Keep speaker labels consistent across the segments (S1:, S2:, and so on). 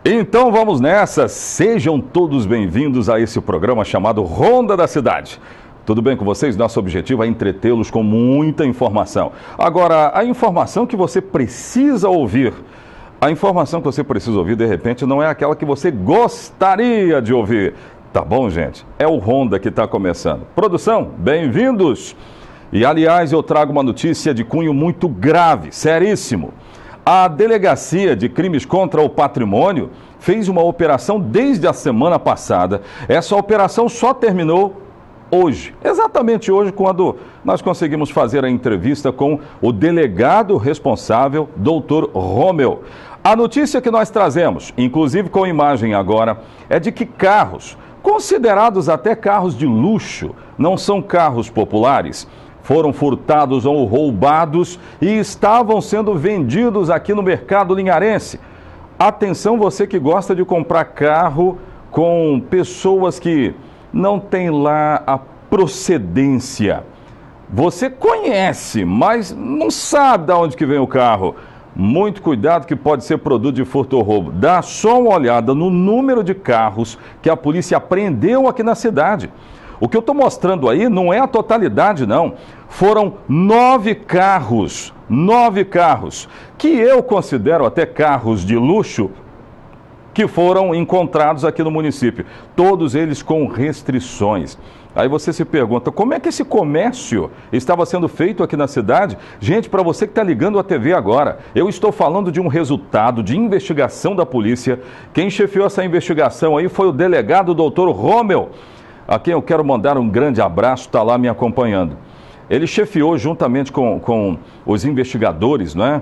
S1: Então vamos nessa, sejam todos bem-vindos a esse programa chamado Ronda da Cidade. Tudo bem com vocês? Nosso objetivo é entretê-los com muita informação. Agora, a informação que você precisa ouvir, de repente, não é aquela que você gostaria de ouvir. Tá bom, gente? É o Ronda que está começando. Produção, bem-vindos! E, aliás, eu trago uma notícia de cunho muito grave, seríssimo. A Delegacia de Crimes contra o Patrimônio fez uma operação desde a semana passada. Essa operação só terminou hoje, exatamente hoje, quando nós conseguimos fazer a entrevista com o delegado responsável, Dr. Romeu. A notícia que nós trazemos, inclusive com imagem agora, é de que carros, considerados até carros de luxo, não são carros populares, foram furtados ou roubados e estavam sendo vendidos aqui no mercado linharense. Atenção, você que gosta de comprar carro com pessoas que não têm lá a procedência. Você conhece, mas não sabe de onde que vem o carro. Muito cuidado, que pode ser produto de furto ou roubo. Dá só uma olhada no número de carros que a polícia apreendeu aqui na cidade. O que eu estou mostrando aí não é a totalidade, não. Foram 9 carros, que eu considero até carros de luxo, que foram encontrados aqui no município. Todos eles com restrições. Aí você se pergunta, como é que esse comércio estava sendo feito aqui na cidade? Gente, para você que está ligando a TV agora, eu estou falando de um resultado de investigação da polícia. Quem chefiou essa investigação aí foi o delegado Dr. Romeu, a quem eu quero mandar um grande abraço, está lá me acompanhando. Ele chefiou juntamente com os investigadores, não é?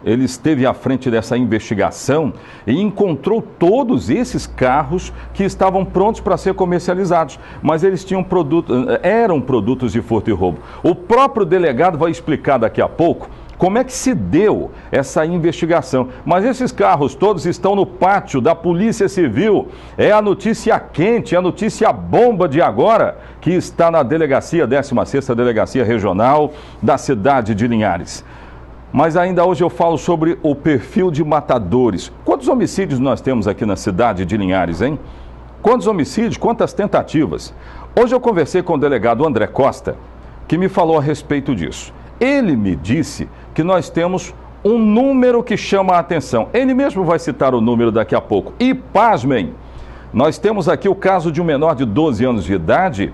S1: Ele esteve à frente dessa investigação e encontrou todos esses carros que estavam prontos para ser comercializados, mas eles eram produtos de furto e roubo. O próprio delegado vai explicar daqui a pouco como é que se deu essa investigação. Mas esses carros todos estão no pátio da Polícia Civil. É a notícia quente, a notícia bomba de agora, que está na delegacia, 16ª Delegacia Regional da cidade de Linhares. Mas ainda hoje eu falo sobre o perfil de matadores. Quantos homicídios nós temos aqui na cidade de Linhares, hein? Quantos homicídios, quantas tentativas? Hoje eu conversei com o delegado André Costa, que me falou a respeito disso. Ele me disse que nós temos um número que chama a atenção. Ele mesmo vai citar o número daqui a pouco. E, pasmem, nós temos aqui o caso de um menor de 12 anos de idade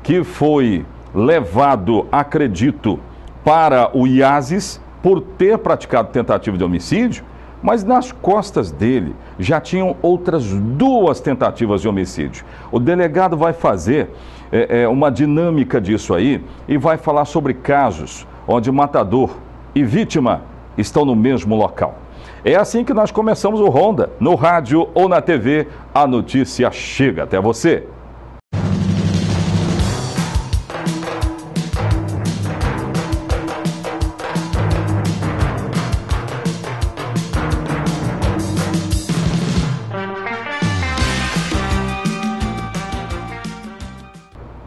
S1: que foi levado, acredito, para o IASES por ter praticado tentativa de homicídio, mas nas costas dele já tinham outras 2 tentativas de homicídio. O delegado vai fazer uma dinâmica disso aí e vai falar sobre casos onde matador e vítima estão no mesmo local. É assim que nós começamos o Ronda, no rádio ou na TV, a notícia chega até você.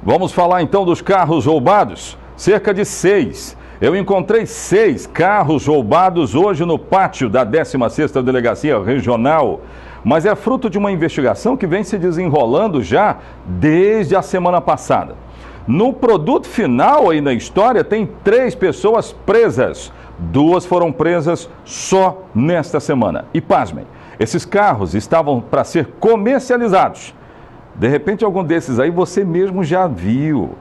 S1: Vamos falar então dos carros roubados. Cerca de 6. Eu encontrei 6 carros roubados hoje no pátio da 16ª Delegacia Regional. Mas é fruto de uma investigação que vem se desenrolando já desde a semana passada. No produto final aí na história tem 3 pessoas presas. 2 foram presas só nesta semana. E pasmem, esses carros estavam para ser comercializados. De repente, algum desses aí você mesmo já viu.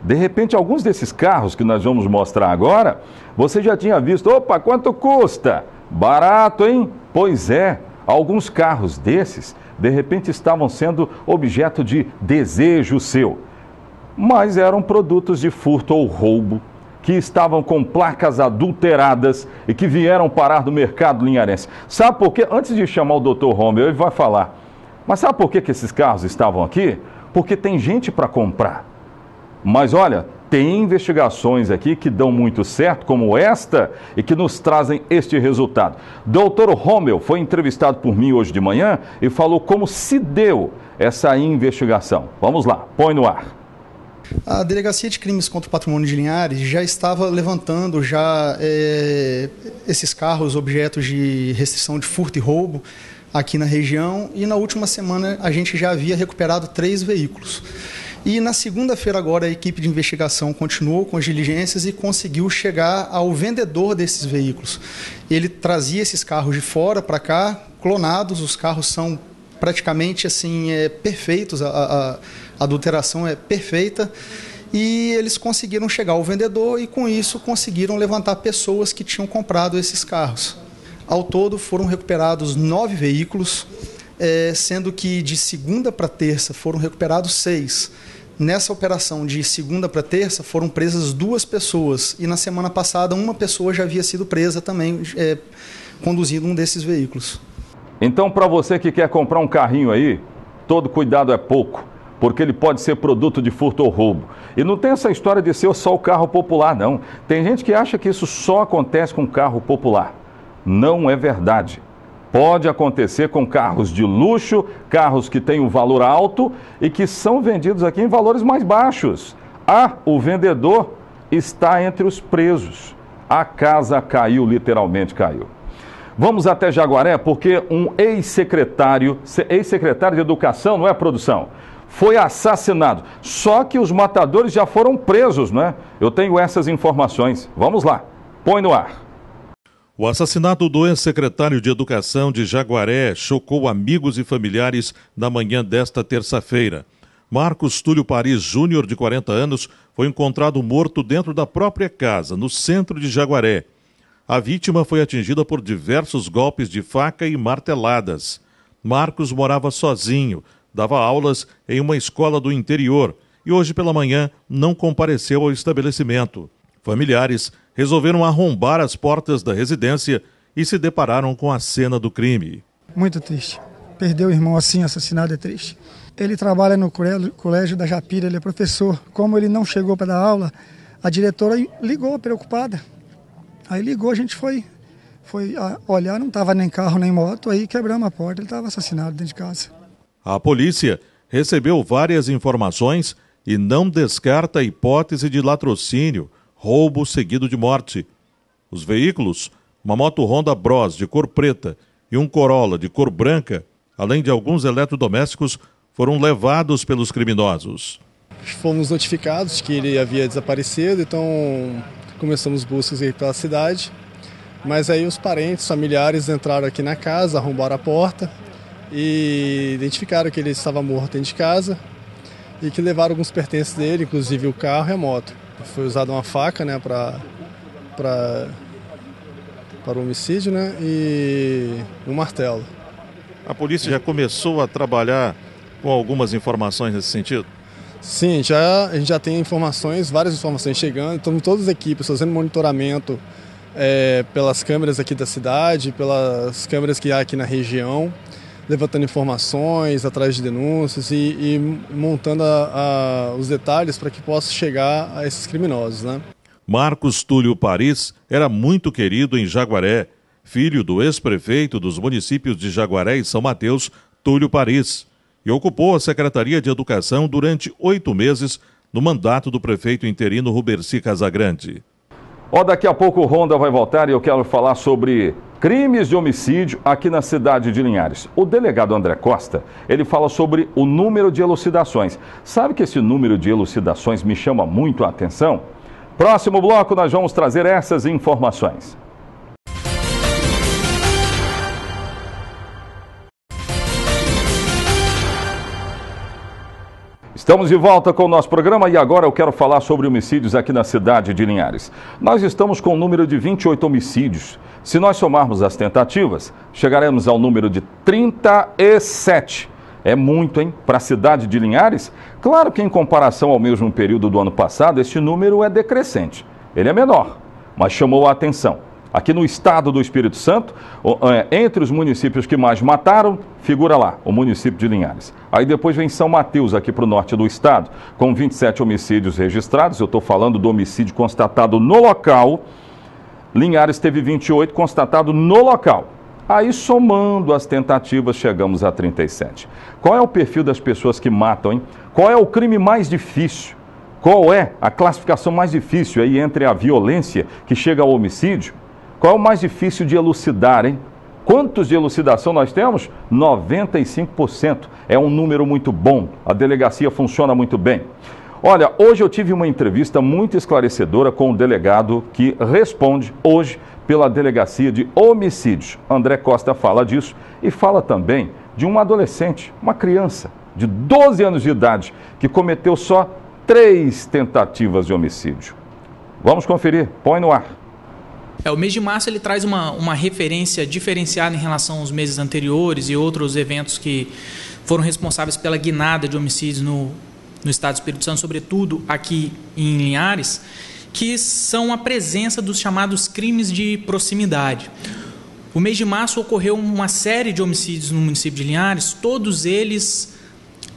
S1: De repente, alguns desses carros que nós vamos mostrar agora, você já tinha visto. Opa, quanto custa? Barato, hein? Pois é, alguns carros desses, de repente, estavam sendo objeto de desejo seu. Mas eram produtos de furto ou roubo, que estavam com placas adulteradas e que vieram parar no mercado linharense. Sabe por quê? Antes de chamar o Dr. Romeu, ele vai falar. Mas sabe por que esses carros estavam aqui? Porque tem gente para comprar. Mas olha, tem investigações aqui que dão muito certo, como esta, e que nos trazem este resultado. Dr. Romeu foi entrevistado por mim hoje de manhã e falou como se deu essa investigação. Vamos lá, põe no ar.
S2: A Delegacia de Crimes contra o Patrimônio de Linhares já estava levantando esses carros objetos de restrição de furto e roubo aqui na região, e na última semana a gente já havia recuperado 3 veículos. E na segunda-feira agora a equipe de investigação continuou com as diligências e conseguiu chegar ao vendedor desses veículos. Ele trazia esses carros de fora para cá, clonados, os carros são praticamente assim, perfeitos, a adulteração é perfeita, e eles conseguiram chegar ao vendedor e com isso conseguiram levantar pessoas que tinham comprado esses carros. Ao todo foram recuperados 9 veículos, sendo que de segunda para terça foram recuperados 6. Nessa operação de segunda para terça foram presas 2 pessoas e na semana passada uma pessoa já havia sido presa também conduzindo um desses veículos.
S1: Então, para você que quer comprar um carrinho aí, todo cuidado é pouco, porque ele pode ser produto de furto ou roubo. E não tem essa história de ser só o carro popular, não. Tem gente que acha que isso só acontece com carro popular. Não é verdade. Pode acontecer com carros de luxo, carros que têm um valor alto e que são vendidos aqui em valores mais baixos. O vendedor está entre os presos. A casa caiu, literalmente caiu. Vamos até Jaguaré, porque um ex-secretário de Educação, não é, produção? Foi assassinado. Só que os matadores já foram presos, né? Eu tenho essas informações. Vamos lá, põe no ar.
S3: O assassinato do ex-secretário de Educação de Jaguaré chocou amigos e familiares na manhã desta terça-feira. Marcos Túlio Paris Júnior, de 40 anos, foi encontrado morto dentro da própria casa, no centro de Jaguaré. A vítima foi atingida por diversos golpes de faca e marteladas. Marcos morava sozinho, dava aulas em uma escola do interior e hoje pela manhã não compareceu ao estabelecimento. Familiares resolveram arrombar as portas da residência e se depararam com a cena do crime.
S4: Muito triste. Perder o irmão assim, assassinado, é triste. Ele trabalha no colégio da Japira, ele é professor. Como ele não chegou para dar aula, a diretora ligou, preocupada. Aí ligou, a gente foi olhar, não estava nem carro nem moto, aí quebramos a porta, ele estava assassinado dentro de casa.
S3: A polícia recebeu várias informações e não descarta a hipótese de latrocínio, roubo seguido de morte. Os veículos, uma moto Honda Bros de cor preta e um Corolla de cor branca, além de alguns eletrodomésticos, foram levados pelos criminosos.
S5: Fomos notificados que ele havia desaparecido, então começamos buscas aí pela cidade, mas aí os parentes, familiares entraram aqui na casa, arrombaram a porta e identificaram que ele estava morto dentro de casa e que levaram alguns pertences dele, inclusive o carro e a moto. Foi usada uma faca, né, para o homicídio, né, e um martelo.
S3: A polícia já começou a trabalhar com algumas informações nesse sentido?
S5: Sim, a gente já tem informações, várias informações chegando, estamos todas as equipes fazendo monitoramento pelas câmeras aqui da cidade, pelas câmeras que há aqui na região, levantando informações, atrás de denúncias e montando os detalhes para que possa chegar a esses criminosos, né?
S3: Marcos Túlio Paris era muito querido em Jaguaré, filho do ex-prefeito dos municípios de Jaguaré e São Mateus, Túlio Paris, e ocupou a Secretaria de Educação durante 8 meses no mandato do prefeito interino Ruberci Casagrande.
S1: Daqui a pouco o Ronda vai voltar e eu quero falar sobre crimes de homicídio aqui na cidade de Linhares. O delegado André Costa, ele fala sobre o número de elucidações. Sabe que esse número de elucidações me chama muito a atenção? Próximo bloco nós vamos trazer essas informações. Estamos de volta com o nosso programa e agora eu quero falar sobre homicídios aqui na cidade de Linhares. Nós estamos com o número de 28 homicídios. Se nós somarmos as tentativas, chegaremos ao número de 37. É muito, hein? Para a cidade de Linhares? Claro que em comparação ao mesmo período do ano passado, este número é decrescente. Ele é menor, mas chamou a atenção. Aqui no estado do Espírito Santo, entre os municípios que mais mataram, figura lá, o município de Linhares. Aí depois vem São Mateus, aqui para o norte do estado, com 27 homicídios registrados. Eu estou falando do homicídio constatado no local. Linhares teve 28 constatado no local. Aí, somando as tentativas, chegamos a 37. Qual é o perfil das pessoas que matam, hein? Qual é o crime mais difícil? qual é a classificação mais difícil aí entre a violência que chega ao homicídio? Qual é o mais difícil de elucidar, hein? Quantos de elucidação nós temos? 95%. É um número muito bom. A delegacia funciona muito bem. Olha, hoje eu tive uma entrevista muito esclarecedora com o delegado que responde hoje pela Delegacia de Homicídios. André Costa fala disso e fala também de uma adolescente, uma criança de 12 anos de idade, que cometeu só 3 tentativas de homicídio. Vamos conferir. Põe no ar.
S6: O mês de março ele traz uma referência diferenciada em relação aos meses anteriores e outros eventos que foram responsáveis pela guinada de homicídios no estado do Espírito Santo, sobretudo aqui em Linhares, que são a presença dos chamados crimes de proximidade. O mês de março ocorreu uma série de homicídios no município de Linhares, todos eles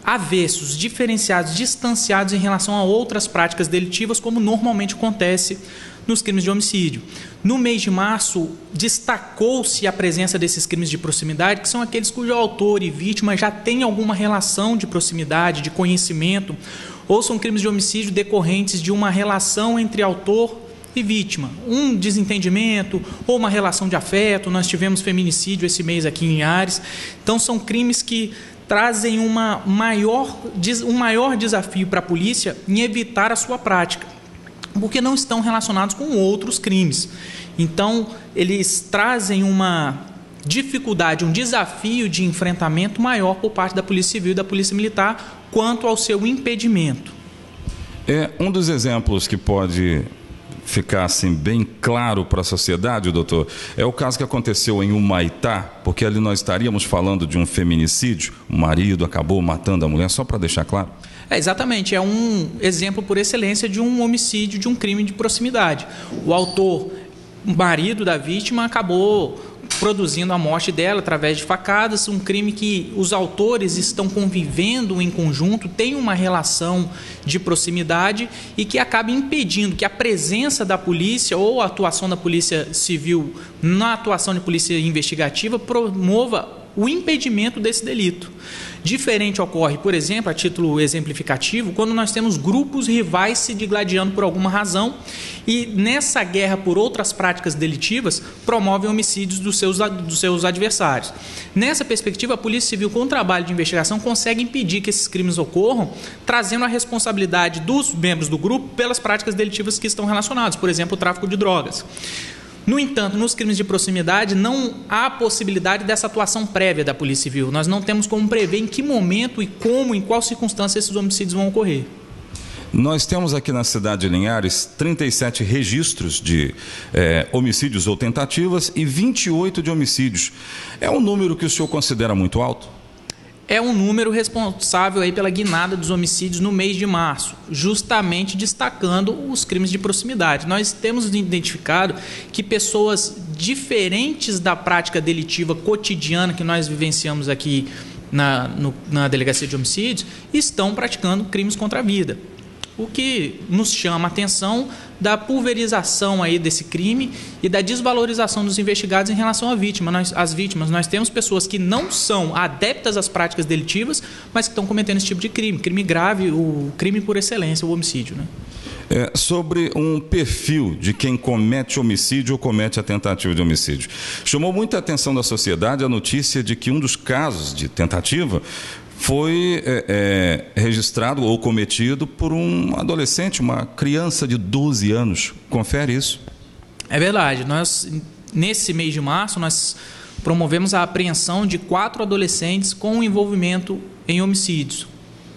S6: avessos, diferenciados, distanciados em relação a outras práticas delitivas, como normalmente acontece nos crimes de homicídio. No mês de março, destacou-se a presença desses crimes de proximidade, que são aqueles cujo autor e vítima já têm alguma relação de proximidade, de conhecimento, ou são crimes de homicídio decorrentes de uma relação entre autor e vítima, um desentendimento ou uma relação de afeto. Nós tivemos feminicídio esse mês aqui em Linhares. Então, são crimes que trazem um maior desafio para a polícia em evitar a sua prática, porque não estão relacionados com outros crimes. Então, eles trazem uma dificuldade, um desafio de enfrentamento maior por parte da Polícia Civil e da Polícia Militar quanto ao seu impedimento.
S1: Um dos exemplos que pode ficar assim bem claro para a sociedade, doutor, é o caso que aconteceu em Humaitá, porque ali nós estaríamos falando de um feminicídio, o marido acabou matando a mulher, só para deixar claro.
S6: Exatamente, é um exemplo por excelência de um homicídio, de um crime de proximidade. O autor, o marido da vítima, acabou produzindo a morte dela através de facadas, um crime que os autores estão convivendo em conjunto, tem uma relação de proximidade e que acaba impedindo que a presença da polícia ou a atuação da Polícia Civil na atuação de polícia investigativa promova o impedimento desse delito. Diferente ocorre, por exemplo, a título exemplificativo, quando nós temos grupos rivais se digladiando por alguma razão e nessa guerra por outras práticas delitivas promovem homicídios dos seus adversários. Nessa perspectiva, a Polícia Civil, com o trabalho de investigação, consegue impedir que esses crimes ocorram, trazendo a responsabilidade dos membros do grupo pelas práticas delitivas que estão relacionadas, por exemplo, o tráfico de drogas. No entanto, nos crimes de proximidade não há possibilidade dessa atuação prévia da Polícia Civil. Nós não temos como prever em que momento e como, em qual circunstância esses homicídios vão ocorrer.
S1: Nós temos aqui na cidade de Linhares 37 registros de homicídios ou tentativas e 28 de homicídios. É um número que o senhor considera muito alto?
S6: É um número responsável aí pela guinada dos homicídios no mês de março, justamente destacando os crimes de proximidade. Nós temos identificado que pessoas diferentes da prática delitiva cotidiana que nós vivenciamos aqui na Delegacia de Homicídios estão praticando crimes contra a vida. O que nos chama a atenção da pulverização aí desse crime e da desvalorização dos investigados em relação às vítimas. Nós temos pessoas que não são adeptas às práticas delitivas, mas que estão cometendo esse tipo de crime grave, o crime por excelência, o homicídio, né?
S1: Sobre um perfil de quem comete homicídio ou comete a tentativa de homicídio. Chamou muita atenção da sociedade a notícia de que um dos casos de tentativa foi registrado ou cometido por um adolescente, uma criança de 12 anos. Confere isso?
S6: É verdade. Nesse mês de março, nós promovemos a apreensão de 4 adolescentes com envolvimento em homicídios.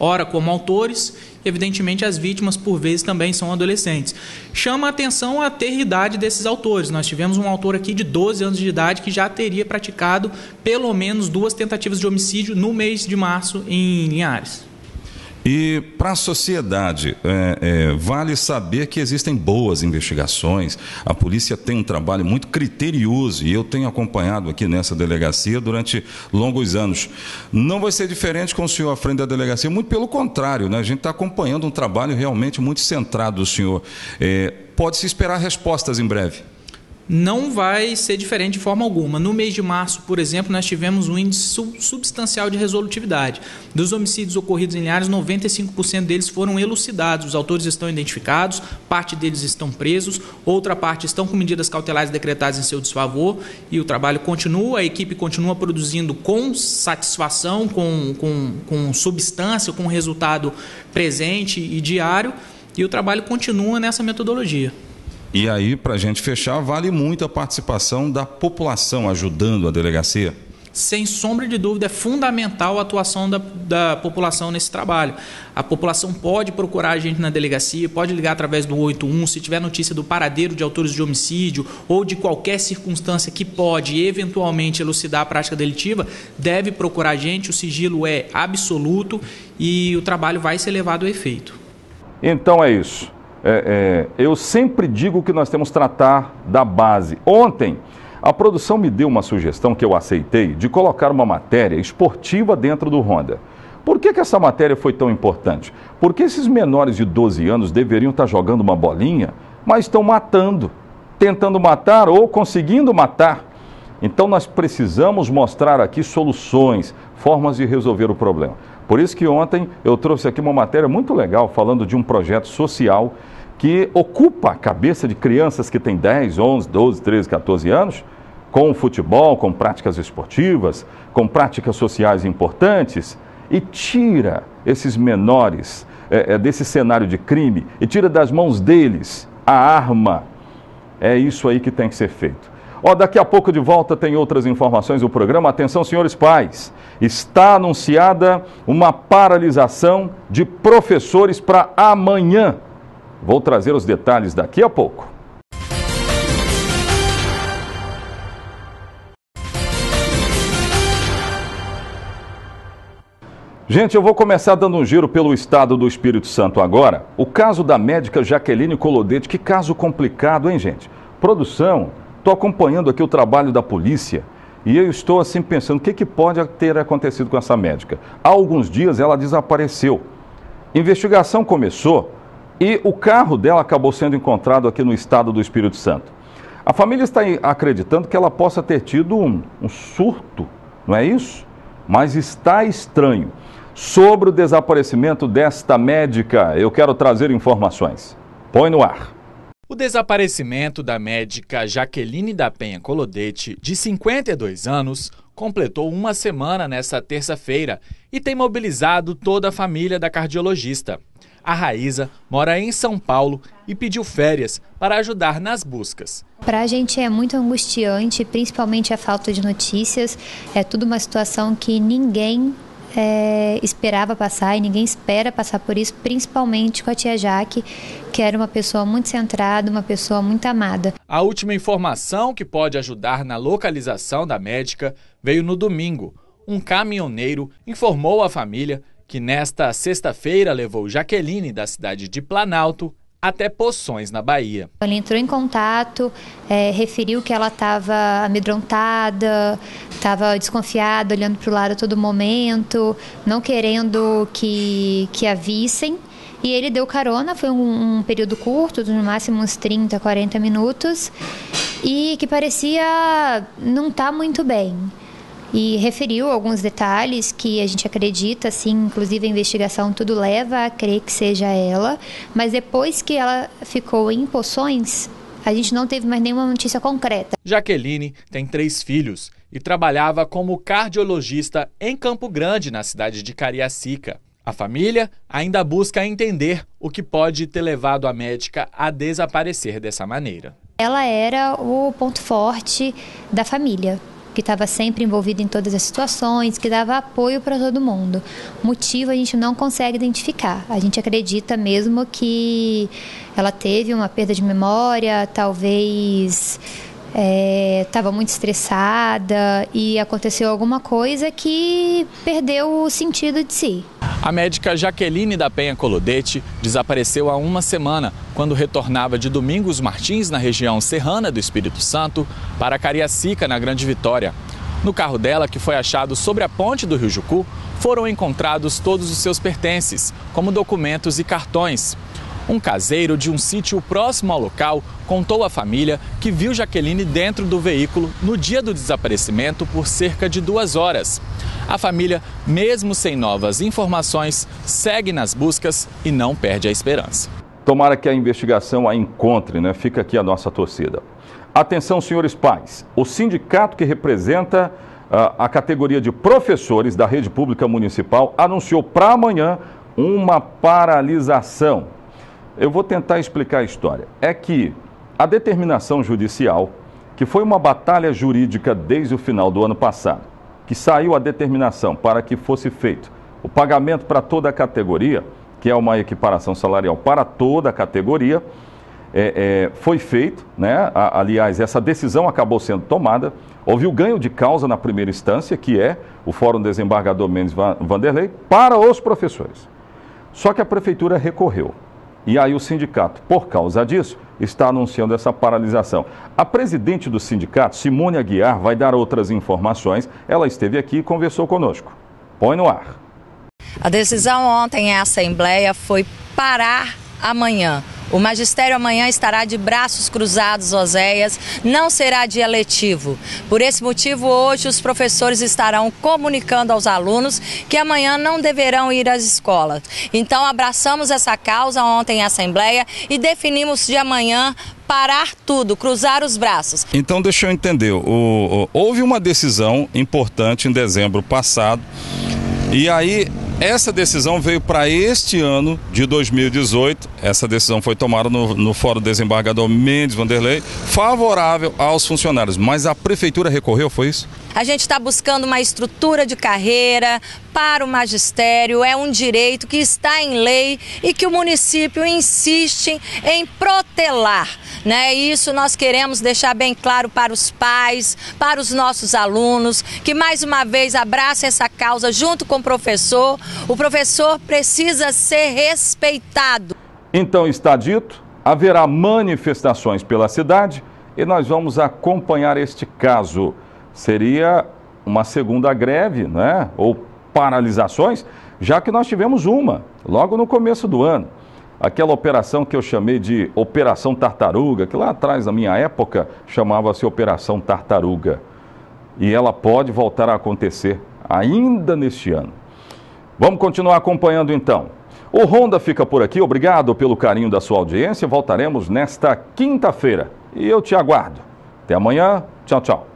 S6: Ora como autores, evidentemente as vítimas por vezes também são adolescentes. Chama a atenção a tenridade desses autores. Nós tivemos um autor aqui de 12 anos de idade que já teria praticado pelo menos 2 tentativas de homicídio no mês de março em Linhares.
S1: E para a sociedade, vale saber que existem boas investigações, a polícia tem um trabalho muito criterioso e eu tenho acompanhado aqui nessa delegacia durante longos anos. Não vai ser diferente com o senhor à frente da delegacia, muito pelo contrário, né? A gente está acompanhando um trabalho realmente muito centrado do senhor. Pode-se esperar respostas em breve?
S6: não vai ser diferente de forma alguma. No mês de março, por exemplo, nós tivemos um índice substancial de resolutividade. Dos homicídios ocorridos em Linhares, 95% deles foram elucidados. Os autores estão identificados, parte deles estão presos, outra parte estão com medidas cautelares decretadas em seu desfavor, e o trabalho continua, a equipe continua produzindo com satisfação, com substância, com resultado presente e diário, e o trabalho continua nessa metodologia.
S1: E aí, para a gente fechar, vale muito a participação da população ajudando a delegacia?
S6: Sem sombra de dúvida, é fundamental a atuação da população nesse trabalho. A população pode procurar a gente na delegacia, pode ligar através do 181, se tiver notícia do paradeiro de autores de homicídio ou de qualquer circunstância que pode eventualmente elucidar a prática delitiva, deve procurar a gente, o sigilo é absoluto e o trabalho vai ser levado a efeito. Então é isso. Eu sempre digo que nós temos que tratar da base. Ontem, a produção me deu uma sugestão que eu aceitei de colocar uma matéria esportiva dentro do Ronda. Por que essa matéria foi tão importante? Porque esses menores de 12 anos deveriam estar jogando uma bolinha, mas estão matando, tentando matar ou conseguindo matar. Então nós precisamos mostrar aqui soluções, formas de resolver o problema. Por isso que ontem eu trouxe aqui uma matéria muito legal falando de um projeto social que ocupa a cabeça de crianças que têm 10, 11, 12, 13, 14 anos, com futebol, com práticas esportivas, com práticas sociais importantes, e tira esses menores desse cenário de crime e tira das mãos deles a arma. É isso aí que tem que ser feito. Daqui a pouco de volta tem outras informações do programa. Atenção, senhores pais, está anunciada uma paralisação de professores para amanhã. Vou trazer os detalhes daqui a pouco. Gente, eu vou começar dando um giro pelo estado do Espírito Santo agora. O caso da médica Jaqueline Colodete, que caso complicado, hein, gente? Produção, estou acompanhando aqui o trabalho da polícia e eu estou assim pensando, o que pode ter acontecido com essa médica? Há alguns dias ela desapareceu. Investigação começou e o carro dela acabou sendo encontrado aqui no estado do Espírito Santo. A família está acreditando que ela possa ter tido um surto, não é isso? Mas está estranho. Sobre o desaparecimento desta médica, eu quero trazer informações. Põe no ar.
S7: O desaparecimento da médica Jaqueline da Penha Colodete, de 52 anos, completou uma semana nesta terça-feira e tem mobilizado toda a família da cardiologista. A Raíza mora em São Paulo e pediu férias para ajudar nas buscas.
S8: Para a gente é muito angustiante, principalmente a falta de notícias. É tudo uma situação que ninguém esperava passar e ninguém espera passar por isso, principalmente com a tia Jaque, que era uma pessoa muito centrada, uma pessoa muito amada.
S7: A última informação que pode ajudar na localização da médica veio no domingo. Um caminhoneiro informou à família que nesta sexta-feira levou Jaqueline da cidade de Planalto até Poções, na Bahia.
S8: Ele entrou em contato, referiu que ela estava amedrontada, estava desconfiada, olhando para o lado a todo momento, não querendo que a vissem. E ele deu carona, foi um período curto, no máximo uns 30, 40 minutos, e que parecia não estar muito bem. E referiu alguns detalhes que a gente acredita, assim, inclusive a investigação tudo leva a crer que seja ela, mas depois que ela ficou em Poções, a gente não teve mais nenhuma notícia concreta.
S7: Jaqueline tem 3 filhos e trabalhava como cardiologista em Campo Grande, na cidade de Cariacica. A família ainda busca entender o que pode ter levado a médica a desaparecer dessa maneira.
S8: Ela era o ponto forte da família, que estava sempre envolvido em todas as situações, que dava apoio para todo mundo. O motivo a gente não consegue identificar. A gente acredita mesmo que ela teve uma perda de memória, talvez estava muito estressada e aconteceu alguma coisa que perdeu o sentido de si.
S7: A médica Jaqueline da Penha Colodete desapareceu há uma semana, quando retornava de Domingos Martins, na região serrana do Espírito Santo, para Cariacica, na Grande Vitória. No carro dela, que foi achado sobre a ponte do Rio Jucu, foram encontrados todos os seus pertences, como documentos e cartões. Um caseiro de um sítio próximo ao local contou à família que viu Jaqueline dentro do veículo no dia do desaparecimento por cerca de 2 horas. A família, mesmo sem novas informações, segue nas buscas e não perde a esperança.
S1: Tomara que a investigação a encontre, né? Fica aqui a nossa torcida. Atenção, senhores pais. O sindicato que representa a categoria de professores da rede pública municipal anunciou para amanhã uma paralisação. Eu vou tentar explicar a história. É que a determinação judicial, que foi uma batalha jurídica desde o final do ano passado, que saiu a determinação para que fosse feito o pagamento para toda a categoria, que é uma equiparação salarial para toda a categoria, foi feito, né? Aliás, essa decisão acabou sendo tomada. Houve o ganho de causa na primeira instância, que é o Fórum Desembargador Mendes Vanderlei, para os professores. Só que a prefeitura recorreu. E aí o sindicato, por causa disso, está anunciando essa paralisação. A presidente do sindicato, Simone Aguiar, vai dar outras informações. Ela esteve aqui e conversou conosco. Põe no ar.
S9: A decisão ontem em Assembleia foi parar amanhã. O magistério amanhã estará de braços cruzados, Oséias, não será dia letivo. Por esse motivo, hoje os professores estarão comunicando aos alunos que amanhã não deverão ir às escolas. Então, abraçamos essa causa ontem em Assembleia e definimos de amanhã parar tudo, cruzar os braços.
S10: Então, deixa eu entender, houve uma decisão importante em dezembro passado e aí essa decisão veio para este ano de 2018, essa decisão foi tomada no Fórum Desembargador Mendes Vanderlei, favorável aos funcionários, mas a prefeitura recorreu, foi isso?
S9: A gente está buscando uma estrutura de carreira para o magistério, é um direito que está em lei e que o município insiste em protelar, né? Isso nós queremos deixar bem claro para os pais, para os nossos alunos, que mais uma vez abracem essa causa junto com o professor. O professor precisa ser respeitado.
S1: Então está dito, haverá manifestações pela cidade e nós vamos acompanhar este caso. Seria uma segunda greve, né? Ou paralisações, já que nós tivemos uma, logo no começo do ano. Aquela operação que eu chamei de Operação Tartaruga, que lá atrás, na minha época, chamava-se Operação Tartaruga. E ela pode voltar a acontecer ainda neste ano. Vamos continuar acompanhando então. O Ronda fica por aqui, obrigado pelo carinho da sua audiência. Voltaremos nesta quinta-feira e eu te aguardo. Até amanhã, tchau, tchau.